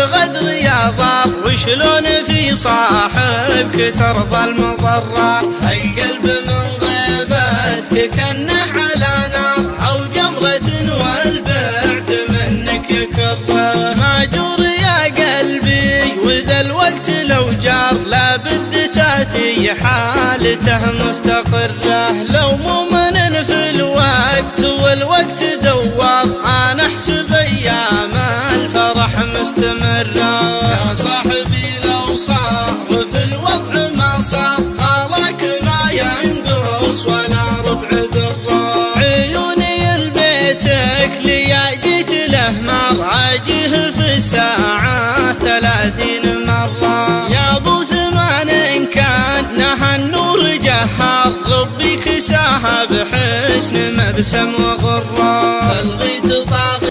الغدر يا ضار وشلون في صاحبك ترضى المضرة؟ القلب من غيبتك كنه على نار أو جمرة والبعد منك يكره. ماجور يا قلبي وذا الوقت لو جار لابد تاتي حالته مستقرة. لو مؤمن في الوقت والوقت دوار أنا أحسب أيام الفرح مستمرة. يا صاحبي لو صار في الوضع ما صار خالك ما ينقص ولا ربع ذرة. عيوني لبيتك ليا جيت له مراجيه في الساعة 30 مرة. يا ابو ثمان إن كان نهى النور جهار ربي كساها بحسن مبسم وغرة.